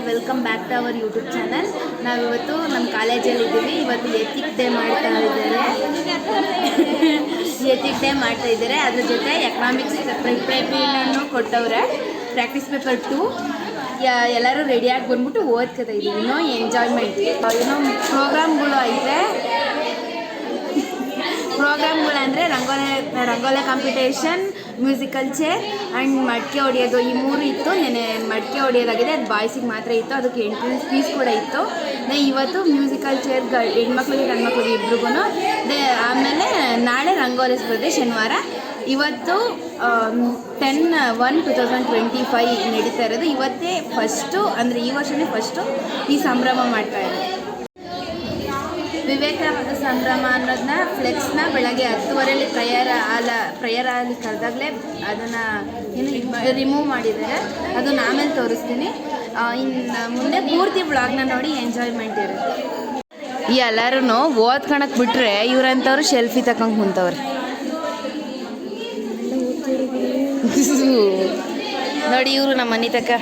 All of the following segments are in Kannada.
Welcome back to our YouTube channel. ನಾವಿವತ್ತು ನಮ್ಮ ಕಾಲೇಜಲ್ಲಿ ಇದ್ದೀವಿ. ಇವತ್ತು ಎಥಿಕ್ ಡೇ ಮಾಡ್ತಾ ಇದ್ದಾರೆ. ಅದ್ರ ಜೊತೆ ಎಕನಾಮಿಕ್ಸ್ ಪ್ರಿಪರೇಟರಿನೂ ಕೊಟ್ಟವ್ರೆ. ಪ್ರಾಕ್ಟೀಸ್ ಪೇಪರ್ 2 ಎಲ್ಲರೂ ರೆಡಿಯಾಗಿ ಬಂದ್ಬಿಟ್ಟು ಓದ್ಕೊತಾ ಇದ್ದೀವಿ. ಇನ್ನೂ ಎಂಜಾಯ್ಮೆಂಟ್ ಏನೋ ಪ್ರೋಗ್ರಾಮ್ಗಳು ಐತೆ. ಪ್ರೋಗ್ರಾಮ್ಗಳಂದರೆ rangoli competition, musical chair and ಮಡಿಕೆ ಹೊಡೆಯೋದು, ಈ 3 ಇತ್ತು. ನೆನೆ ಮಡಿಕೆ ಹೊಡೆಯೋದಾಗಿದೆ, ಅದು ಬಾಯ್ಸಿಗೆ ಮಾತ್ರ ಇತ್ತು. ಅದಕ್ಕೆ ಎಂಟ್ರೆನ್ಸ್ ಫೀಸ್ ಕೂಡ ಇತ್ತು. ಇವತ್ತು ಮ್ಯೂಸಿಕಲ್ ಚೇರ್ ಹೆಣ್ಮಕ್ಳಿಗೆ ಗಂಡ್ಮಕ್ಳಿಗೆ ಇಬ್ರಿಗೂ. ಆಮೇಲೆ ನಾಳೆ ರಂಗೋಲಿ ಸ್ಪರ್ಧೆ ಶನಿವಾರ. ಇವತ್ತು 10/1/2025 ನಡೀತಾ ಇರೋದು. ಇವತ್ತೇ ಫಸ್ಟು, ಅಂದರೆ ಈ ವರ್ಷನೇ ಫಸ್ಟು ಈ ಸಂಭ್ರಮ ಮಾಡ್ತಾ ಇರೋದು. ವಿವೇಕಾನಂದ ಸಂಭ್ರಮ ಅನ್ನೋದನ್ನ ಫ್ಲೆಕ್ಸ್ನ ಬೆಳಗ್ಗೆ 10:30 ಪ್ರೇಯರ್ ಅಲ್ಲಿ ಕರೆದಾಗಲೇ ಅದನ್ನು ರಿಮೂವ್ ಮಾಡಿದ್ದಾರೆ. ಅದನ್ನು ಆಮೇಲೆ ತೋರಿಸ್ತೀನಿ. ಇನ್ನು ಮುಂದೆ ಪೂರ್ತಿ ಬ್ಲಾಗ್ನ ನೋಡಿ ಎಂಜಾಯ್ಮೆಂಟ್ ಇರುತ್ತೆ. ಎಲ್ಲರೂ ಓದ್ಕೊಳಕ್ಕೆ ಬಿಟ್ಟರೆ ಇವರಂಥವ್ರು ಸೆಲ್ಫಿ ತಗೊಂಡು ಕುಂತವ್ರೆ ನೋಡಿ. ಇವರು ನಮ್ಮ ಮನೆ ತಕ್ಕ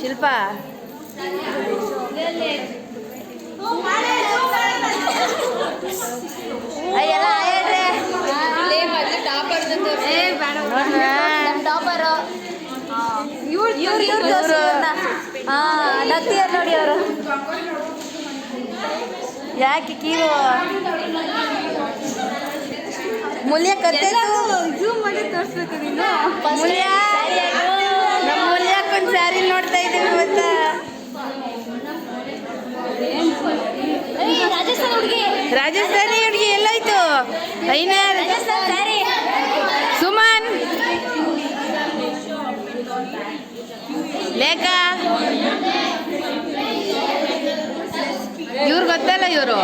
ಶಿಲ್ಪ ಅಯ್ಯಲ್ಲ ಹೇಳ್ರಿ ನಗ್ತಿಯಾರ ನೋಡಿ ಅವರು. ಯಾಕೆ ಕೀರು ಮೂಲ್ಯ ಕತ್ತೆ ಜೂಮ್ ಮಾಡಿ ತೋರಿಸ್ಬೇಕು ನೀನು. ಮೂಲ್ಯ ನಮ್ಮ ಮೂಲ್ಯಕ್ಕೊಂದು ಸ್ಯಾರಿ ನೋಡ್ತಾ ಇದ್ದೀವಿ ಗೊತ್ತಾ. ರಾಜಸ್ಥಾನಿ ಹುಡುಗಿ ಎಲ್ಲೋಯ್ತು? ಸುಮನ್ ಲೇಖಾ ಇವ್ರು ಗೊತ್ತಲ್ಲ, ಇವರು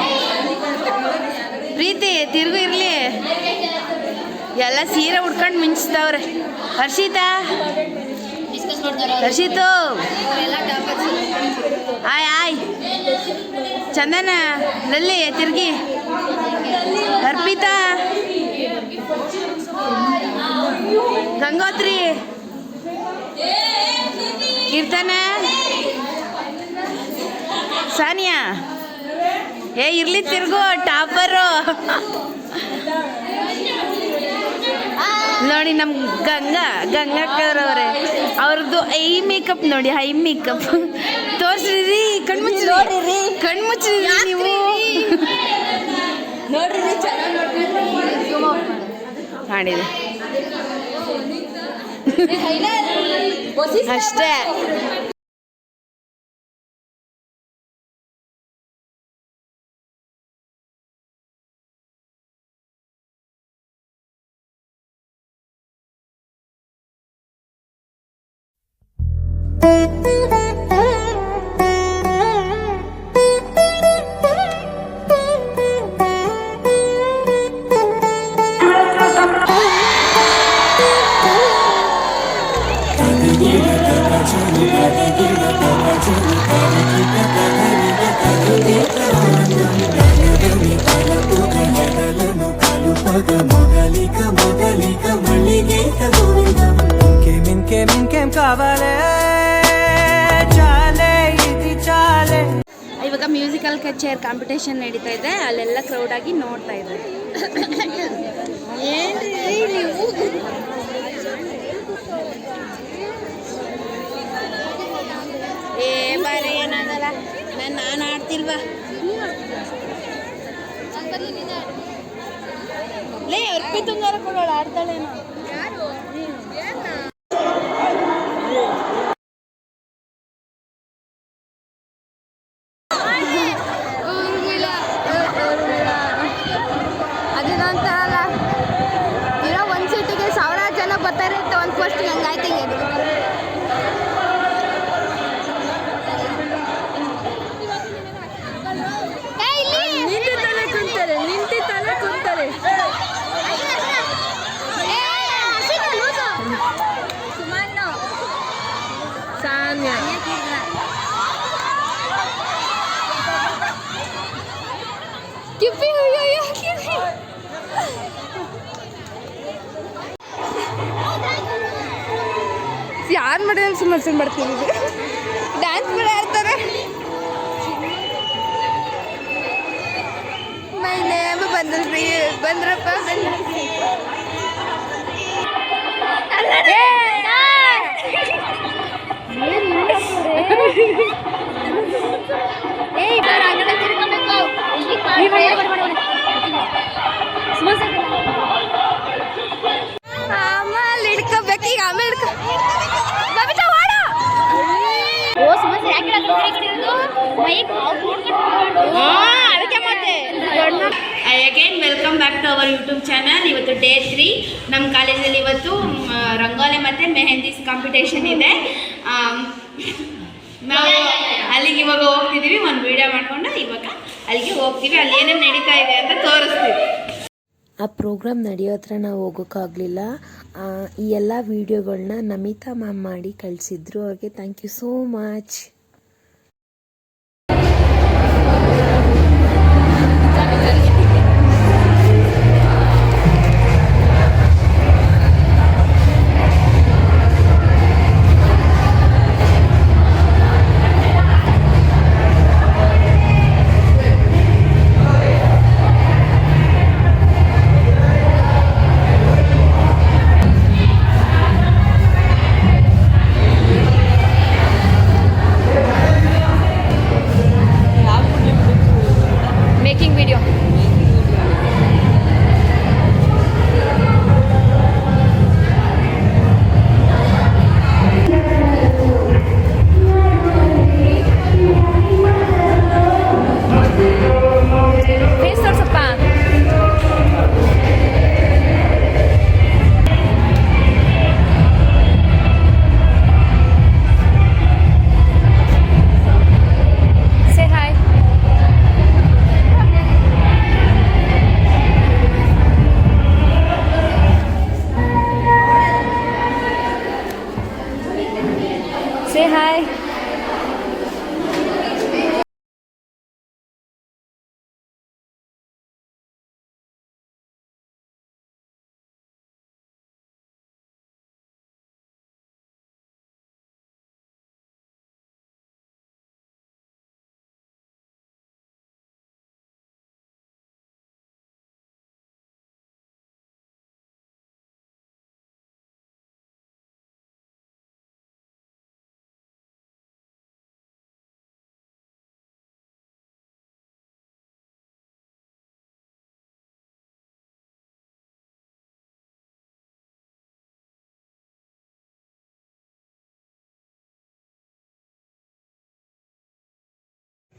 ಪ್ರೀತಿ ತಿರುಗು ಇರ್ಲಿ. ಎಲ್ಲ ಸೀರೆ ಉಡ್ಕೊಂಡು ಮಿಂಚ್ತವ್ರೆ. ಹರ್ಷಿತು ಆಯ್ ಚಂದನ ಲಲ್ಲಿ ತಿರ್ಗಿ, ಅರ್ಪಿತಾ, ಗಂಗೋತ್ರಿ, ಕೀರ್ತನ, ಸಾನಿಯಾ. ಇರ್ಲಿ ತಿರ್ಗು ಟಾಪರು ನೋಡಿ. ನಮ್ಮ ಗಂಗಾಕ್ಕವ್ರವ್ರೆ, ಅವ್ರದ್ದು ಐ ಮೇಕಪ್ ನೋಡಿ. ಐ ಮೇಕಪ್ ತೋರಿಸ್ರಿ, ಕಣ್ಮುಚ್ಚಿ ನೋಡ್ರಿ, ಕಣ್ಮುಚ್ಚ್ರಿ ನೀವು ನೋಡ್ರಿ, ಮಾಡಿದೆ ಅಷ್ಟೇ. ಇವಾಗ ಮ್ಯೂಸಿಕಲ್ ಚೇರ್ ಕಾಂಪಿಟೇಷನ್ ನಡೀತಾ ಇದೆ. ಅಲ್ಲೆಲ್ಲ ಕ್ರೌಡ್ ಆಗಿ ನೋಡ್ತಾ ಇದ್ದಾರೆ. ಏನ್ರಿ ನೀವು ಬಾರ ಏನಾಗಲ್ಲ. ನಾನು ಆಡ್ತಿಲ್ವಾ ಲೇ? ಅರ್ಪಿತಂಗಾರ ಕೊಡೋಳ ಆಡ್ತಾಳೇನೋ. ಅದೇನಂತಾರಲ್ಲ, ಇರೋ ಒಂದು ಸೀಟಿಗೆ 1000 ಜನ ಬರ್ತಾರೆ ಅಂತ ಒಂದು ಪೋಸ್ಟ್ಗೆ ಹಂಗಾಯ್ತು. ಹಿಂಗೆ ನಿಂತಿ ತಲೆ ಕುಂತಾರೆ. ಸಾನ್ಯಾ ಕಿಪ್ಪಿ ಆನ್ ಮಾಡಿದ್ರೆ ಸುಮ್ಮನೆ ಮಾಡ್ತೀವಿ ಡ್ಯಾನ್ಸ್ ಕೂಡ ಆಡ್ತಾರೆ ಮೈ ನೇಮ್ ಬಂದ್ರಿ ಬಂದ್ರಪ್ಪ ಆಮೇಲೆ ಹಿಡ್ಕೋಬೇಕು ಈಗ ಆಮೇಲೆ again welcome back to our YouTube channel. ಇವತ್ತು ಡೇ 3 ನಮ್ಮ ಕಾಲೇಜಲ್ಲಿ ಇವತ್ತು ರಂಗೋಲಿ ಮತ್ತು ಮೆಹಂದಿ ಕಾಂಪಿಟೇಷನ್ ಇದೆ. ನಾವು ಅಲ್ಲಿಗೆ ಇವಾಗ ಹೋಗ್ತಿದ್ದೀವಿ, ಒಂದು ವಿಡಿಯೋ ಮಾಡ್ಕೊಂಡು ಇವಾಗ ಅಲ್ಲಿಗೆ ಹೋಗ್ತೀವಿ. ಅಲ್ಲಿ ಏನೇನು ನಡೀತಾ ಇದೆ ಅಂತ ತೋರಿಸ್ತೀವಿ. ಆ ಪ್ರೋಗ್ರಾಮ್ ನಡೆಯೋ ಹತ್ರ ನಾವು ಹೋಗೋಕ್ಕಾಗಲಿಲ್ಲ. ಈ ಎಲ್ಲ ವೀಡಿಯೋಗಳನ್ನ ನಮಿತಾ ಮ್ಯಾಮ್ ಮಾಡಿ ಕಳಿಸಿದ್ರು. ಅವ್ರಿಗೆ thank you so much. Say hi.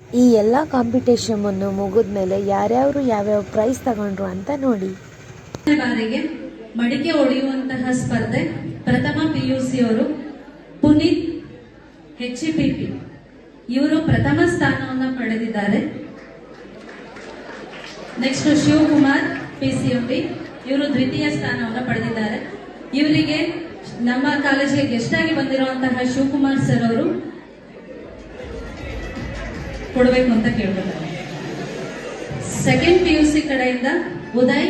ಈ ಎಲ್ಲ ಕಾಂಪಿಟೇಷನ್ ಮುಗಿದ ಮೇಲೆ ಯಾರ್ಯಾರು ಯಾವ್ಯಾವ ಪ್ರೈಸ್ ತಗೊಂಡ್ರು ಅಂತ ನೋಡಿ. ಬಾರಿಗೆ ಮಡಿಕೆ ಹೊಡೆಯುವಂತಹ ಸ್ಪರ್ಧೆ ಪ್ರಥಮ PUC ಅವರು ಪುನೀತ್ HPP ಇವರು ಪ್ರಥಮ ಸ್ಥಾನವನ್ನು ಪಡೆದಿದ್ದಾರೆ. ನೆಕ್ಸ್ಟ್ ಶಿವಕುಮಾರ್ PCMB ಇವರು ದ್ವಿತೀಯ ಸ್ಥಾನವನ್ನು ಪಡೆದಿದ್ದಾರೆ. ಇವರಿಗೆ ನಮ್ಮ ಕಾಲೇಜಿಗೆ ಗೆಸ್ಟ್ ಆಗಿ ಬಂದಿರುವಂತಹ ಶಿವಕುಮಾರ್ ಸರ್ ಅವರು ಕೊಡಬೇಕು ಅಂತ ಕೇಳ್ಕೊತಾರೆ. ಸೆಕೆಂಡ್ PUC ಕಡೆಯಿಂದ ಉದಯ್,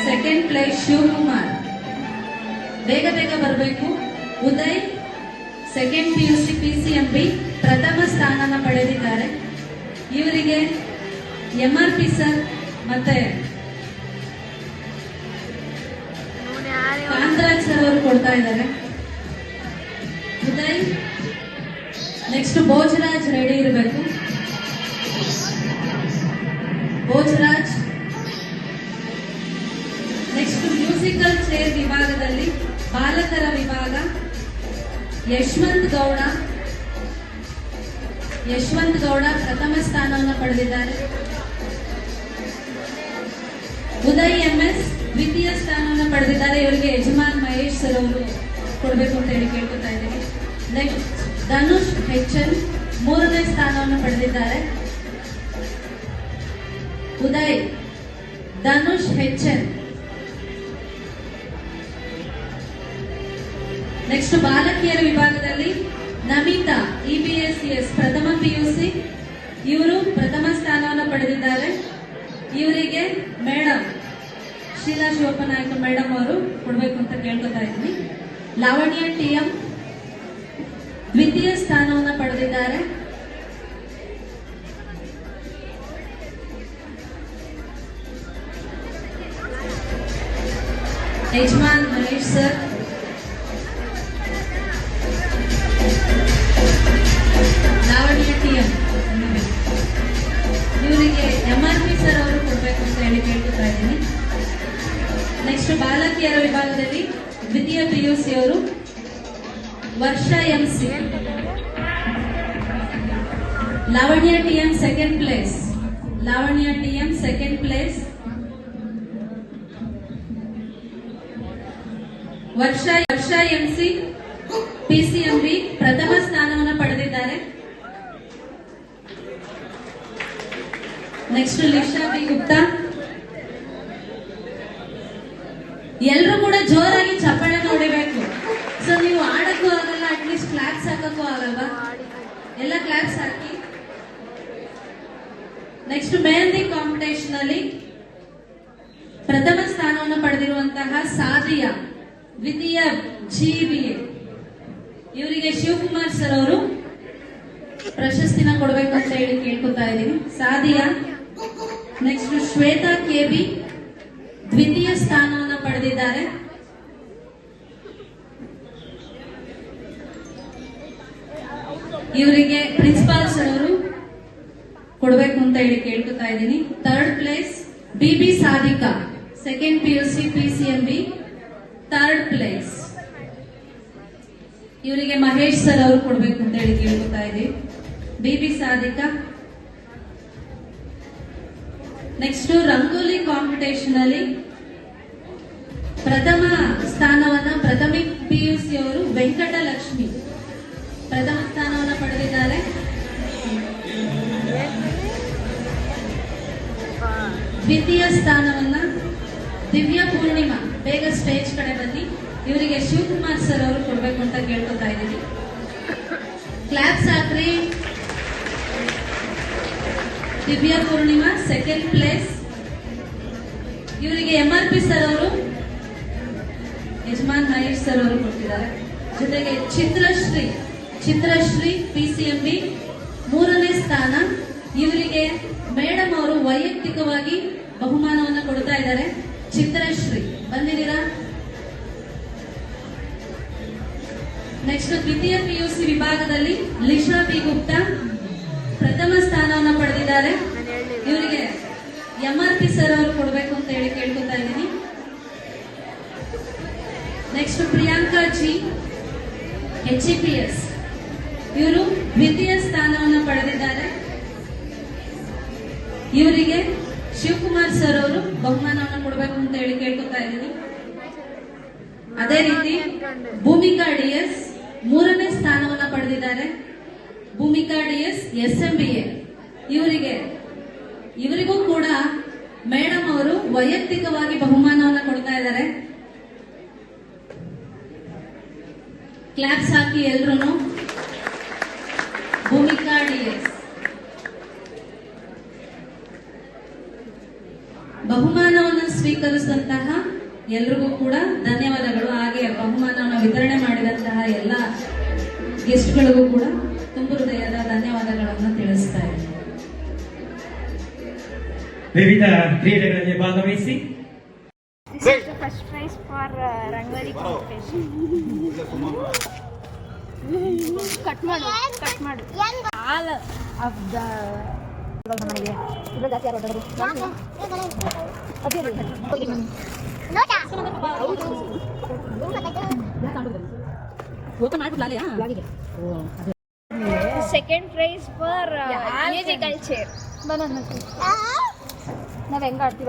ಸೆಕೆಂಡ್ ಪ್ಲೇಸ್ ಶಿವಕುಮಾರ್. ಬೇಗ ಬೇಗ ಬರಬೇಕು. ಉದಯ್ ಸೆಕೆಂಡ್ PUC PCMB ಪ್ರಥಮ ಸ್ಥಾನನ ಪಡೆದಿದ್ದಾರೆ. ಇವರಿಗೆ MRP ಸರ್ ಮತ್ತೆ ಕಾಂತರಾಜ್ ಸರ್ ಅವರು ಕೊಡ್ತಾ ಇದ್ದಾರೆ. ಉದಯ್ ನೆಕ್ಸ್ಟ್ ಭೋಜರಾಜ್ ರೆಡಿ ಇರಬೇಕು. ಭೋಜರಾಜ್. ನೆಕ್ಸ್ಟ್ ಮ್ಯೂಸಿಕಲ್ ಚೇರ್ ವಿಭಾಗದಲ್ಲಿ ಬಾಲಕರ ವಿಭಾಗ ಯಶವಂತ್ ಗೌಡ ಪ್ರಥಮ ಸ್ಥಾನವನ್ನು ಪಡೆದಿದ್ದಾರೆ. ಉದಯ್ MS ದ್ವಿತೀಯ ಸ್ಥಾನವನ್ನು ಪಡೆದಿದ್ದಾರೆ. ಇವರಿಗೆ ಯಜಮಾನ್ ಮಹೇಶ್ ಸರ್ ಅವರು ಕೊಡಬೇಕು ಅಂತ ಹೇಳಿ ಕೇಳ್ಕೊತಾ ಇದ್ದೀವಿ. ನೆಕ್ಸ್ಟ್ ಧನುಷ್ HN ಮೂರನೇ ಸ್ಥಾನವನ್ನು ಪಡೆದಿದ್ದಾರೆ. ಉದಯ್, ಧನುಷ್ HN. ನೆಕ್ಸ್ಟ್ ಬಾಲಕಿಯರ ವಿಭಾಗದಲ್ಲಿ ನಮಿತಾ EBSES ಪ್ರಥಮ PUC ಇವರು ಪ್ರಥಮ ಸ್ಥಾನವನ್ನು ಪಡೆದಿದ್ದಾರೆ. ಇವರಿಗೆ ಮೇಡಮ್ ಶೀಲಾ ಶಿವಪ್ಪನಾಯಕ ಮೇಡಮ್ ಅವರು ಕೊಡ್ಬೇಕು ಅಂತ ಕೇಳ್ಕೊತಾ ಇದ್ದೀನಿ. ಲಾವಣ್ಯ TM ದ್ವಿತೀಯ ಸ್ಥಾನವನ್ನು ಪಡೆದಿದ್ದಾರೆ. ಯಜಮಾನ್ ಮಹೇಶ್ ಸರ್, ಲಾವಣ್ಯ TM ಇವರಿಗೆ MRP ಸರ್ ಅವರು ಕೊಡ್ಬೇಕು ಅಂತ ಹೇಳಿ ಕೇಳ್ಕೊತಾ ಇದ್ದೀನಿ. ನೆಕ್ಸ್ಟ್ ಬಾಲಕಿಯರ ವಿಭಾಗದಲ್ಲಿ ದ್ವಿತೀಯ PUC ಅವರು ವರ್ಷ MC, Lavanya TM second place, Lavanya TM second place. ವರ್ಷ MC PCMB ಪ್ರಥಮ ಸ್ಥಾನವನ್ನು ಪಡೆದಿದ್ದಾರೆ. Next ಲಿಶಾ B Gupta. ಎಲ್ಲರೂ ಕೂಡ ಜೋರಾಗಿ ಚಪ್ಪಾಳೆ ನೋಡಬೇಕು. ಸೊ ನೀವು ಆಡಕ್ಕೂ ಆಗಲ್ಲ, ಅಟ್ಲೀಸ್ಟ್ ಕ್ಲಾಪ್ಸ್ ಹಾಕಕ್ಕೂ ಆಗಲ್ವಾ? ಎಲ್ಲ ಕ್ಲಾಪ್ಸ್ ಹಾಕಿ. ನೆಕ್ಸ್ಟ್ ಮೆಹಂದಿ ಕಾಂಪಿಟೇಷನ್ ಅಲ್ಲಿ ಪ್ರಥಮ ಸ್ಥಾನವನ್ನು ಪಡೆದಿರುವಂತಹ ಸಾದಿಯಾ ದ್ವಿತೀಯ GBA ಇವರಿಗೆ ಶಿವಕುಮಾರ್ ಸರ್ ಅವರು ಪ್ರಶಸ್ತಿನ ಕೊಡಬೇಕು ಅಂತ ಹೇಳಿ ಕೇಳ್ಕೊತಾ ಇದ್ದೀನಿ. ಸಾದಿಯಾ. ನೆಕ್ಸ್ಟ್ ಶ್ವೇತಾ KB ದ್ವಿತೀಯ ಸ್ಥಾನವನ್ನು ಪಡೆದಿದ್ದಾರೆ. ಇವರಿಗೆ ಪ್ರಿನ್ಸಿಪಾಲ್ ಸರ್ ಅವರು ಕೊಡಬೇಕು ಅಂತ ಹೇಳಿ ಕೇಳ್ಕೊತಾ ಇದ್ದೀನಿ. Third place BB Sadhika second PUC PCMB third place. ಇವರಿಗೆ ಮಹೇಶ್ ಸರ್ ಅವರು ಕೊಡ್ಬೇಕು ಅಂತ ಹೇಳಿ ಕೇಳ್ಕೊತಾ ಇದ್ದೀವಿ. BB Sadhika. Next rangoli competition ಅಲ್ಲಿ ಪ್ರಥಮ ಸ್ಥಾನವನ್ನ ಪ್ರಥಮಿಕ್ PUC ಅವರು ವೆಂಕಟಲಕ್ಷ್ಮಿ ಪ್ರಥಮ ಸ್ಥಾನವನ್ನು ಪಡೆದಿದ್ದಾರೆ. ದ್ವಿತೀಯ ಸ್ಥಾನವನ್ನ ದಿವ್ಯಾ ಪೂರ್ಣಿಮಾ, ಬೇಗ ಸ್ಟೇಜ್ ಕಡೆ ಬನ್ನಿ, ಇವರಿಗೆ ಶಿವಕುಮಾರ್ ಸರ್ ಅವರು ಕೊಡ್ಬೇಕು ಅಂತ ಕೇಳ್ಕೊತಾ ಇದ್ದೀವಿ. ಕ್ಲಾಪ್ಸ್ ಹಾಕ್ರಿ. Divya Purnima second place. ಇವರಿಗೆ MRP ಸರ್ ಅವರು ಯಜಮಾನ್ ಮಹೇಶ್ ಸರ್ ಅವರು ಕೊಡ್ತಿದ್ದಾರೆ. ಜೊತೆಗೆ ಚಿತ್ರಶ್ರೀ PCMB ಮೂರನೇ ಸ್ಥಾನ. ಇವರಿಗೆ ಮೇಡಮ್ ಅವರು ವೈಯಕ್ತಿಕವಾಗಿ ಬಹುಮಾನವನ್ನು ಕೊಡ್ತಾ ಇದ್ದಾರೆ. ಚಿತ್ರಶ್ರೀ ಬಂದಿದ್ದೀರಾ? ನೆಕ್ಸ್ಟ್ ದ್ವಿತೀಯ PUC ವಿಭಾಗದಲ್ಲಿ ಲಿಶಾ ಬಿ ಗುಪ್ತಾ ಪ್ರಥಮ ಸ್ಥಾನವನ್ನು ಪಡೆದಿದ್ದಾರೆ. ಇವರಿಗೆ MRP ಸರ್ ಅವರು ಕೊಡಬೇಕು ಅಂತ ಹೇಳಿ ಕೇಳ್ಕೊತಾ ಇದ್ದೀನಿ. ನೆಕ್ಸ್ಟ್ ಪ್ರಿಯಾಂಕಾ G HEPS ಇವರು ದ್ವಿತೀಯ ಸ್ಥಾನವನ್ನು ಪಡೆದಿದ್ದಾರೆ. ಇವರಿಗೆ ಶಿವಕುಮಾರ್ ಸರ್ ಅವರು ಬಹುಮಾನವನ್ನು ಕೊಡಬೇಕು ಅಂತ ಹೇಳಿ ಕೇಳ್ಕೊತಾ ಇದ್ದೀನಿ. ಅದೇ ರೀತಿ ಭೂಮಿಕಾ DS ಮೂರನೇ ಸ್ಥಾನವನ್ನು ಪಡೆದಿದ್ದಾರೆ. ಭೂಮಿಕಾ DS SMBA ಇವರಿಗೂ ಕೂಡ ಮೇಡಮ್ ಅವರು ವೈಯಕ್ತಿಕವಾಗಿ ಬಹುಮಾನವನ್ನು ಕೊಡ್ತಾ ಇದ್ದಾರೆ. ಕ್ಲಾಪ್ಸ್ ಹಾಕಿ ಎಲ್ರು. ಭೂಮಿಕಾ DS ಬಹುಮಾನವನ್ನು ಸ್ವೀಕರಿಸಿದಂತಹ ಎಲ್ರಿಗೂ ಕೂಡ ಧನ್ಯವಾದಗಳು. ಹಾಗೆ ಬಹುಮಾನವನ್ನು ವಿತರಣೆ ಮಾಡಿದಂತಹ ಎಲ್ಲ ಗೆಸ್ಟ್ಗಳಿಗೂ ಕೂಡ ತುಂಬ ಹೃದಯದ ಧನ್ಯವಾದಗಳನ್ನು ತಿಳಿಸ್ತಾ ಇದ್ದೀನಿ. ವಿವಿಧ ಕ್ರೀಡೆಗಳಲ್ಲಿ ಭಾಗವಹಿಸಿ first prize for rangoli competition. Cut ಮಾಡು all of the second prize for musical chair. ನಾವ್ ಹೆಂಗ ಆಡ್ತೀವಿ